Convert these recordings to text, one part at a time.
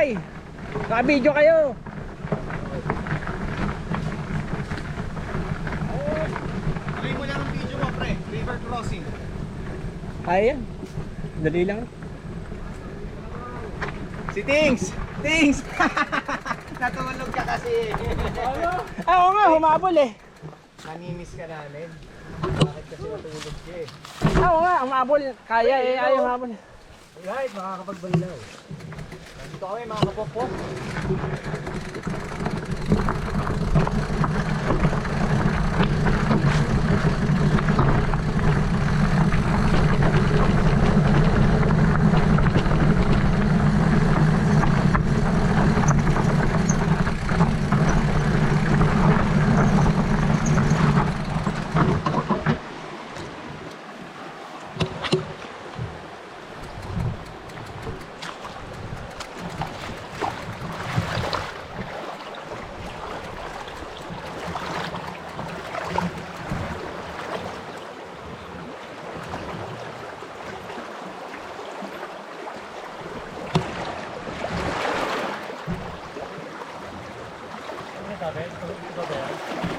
Tay. Naka-video kayo. Tuloy mo lang ang video mo, pre. River crossing. Ayan. Dali lang. Si Tings! Tings! Natulog ka kasi. Oo nga, humabol eh. Nanimiss ka namin. Bakit kasi natulog ka eh? Oo nga, humabol. Kaya eh, ayaw humabol. Right, makakapagbalilaw. Nandito kami mga kapopok.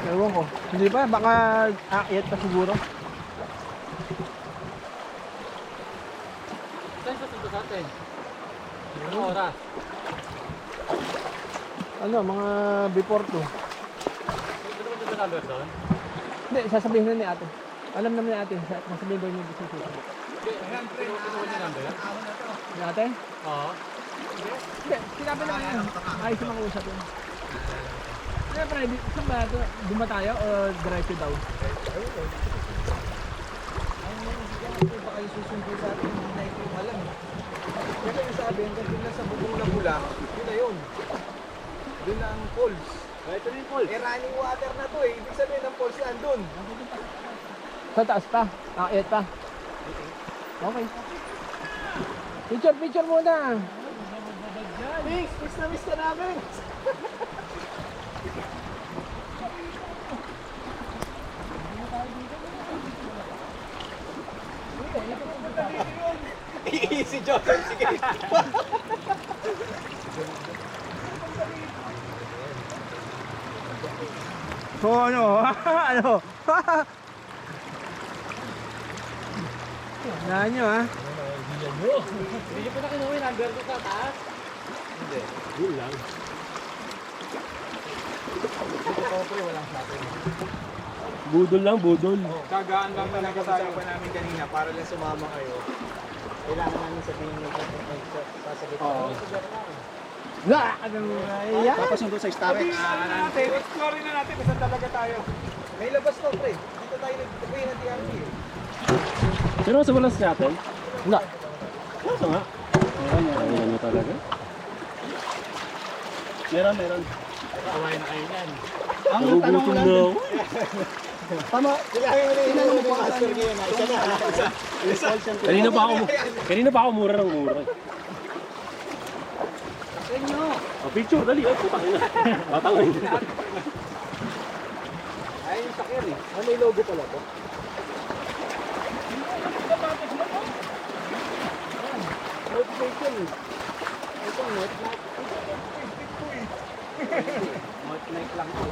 Ewan ko. Hindi pa, baka aakyat pa siguro. Saan sa sunod natin? Anong oras? Ano, mga before 2. Hindi naman dito number doon? Hindi, sasabihin na ni ate. Alam naman ni ate, sasabihin daw niya dito sa susunod. Pinuha niyo number? Ni ate? Oo. Hindi, sinabi naman yun. Ayos yung mga usap yun. Siyempre, saan ba ito? Duma tayo o diretso daw? Baka yung susundo sa atin, hindi na ito alam. Kasi yung sabi, hanggang doon lang sa bubong na pula, yun na yun. Doon na ang falls. Ito na yung falls. Eh, running water na to eh. Ibig sabihin ng falls nandun. Sa taas pa? Aakyat pa? Okay. Picture muna! Miss na miss ka namin. Easy Joseph, sige. So ano? Ano? Nahan nyo ha? Hindi niyo pa na kinuha yung number doon sa taas? Hindi. Yun lang. Dito ko pre, walang sa atin. Budol lang, budol. Kagaan lang talaga sa usapan namin kanina para lang sumama kayo. Kailangan namin sabihin nyo sasagot ka. Oo. Nga! Ano nga? Papasundo sa Starrex. Explore na natin kung saan talaga tayo. May labas to pre. Dito tayo nagtabi ng TRT eh. Pero sa walas natin? Nga. Nasa nga. Meron nyo talaga. Meron. Kawain na kayo yan. Ang tanong mo lang. Tama. Tinanong mo pa kasi ngayon. Kanina pa ako mura ng mura. Oh, picture, dali. Oh, putang ina. Tatangay. Ayun yung sakir eh. May logo pala to. Notification eh. Ito, note night. Note night lang to.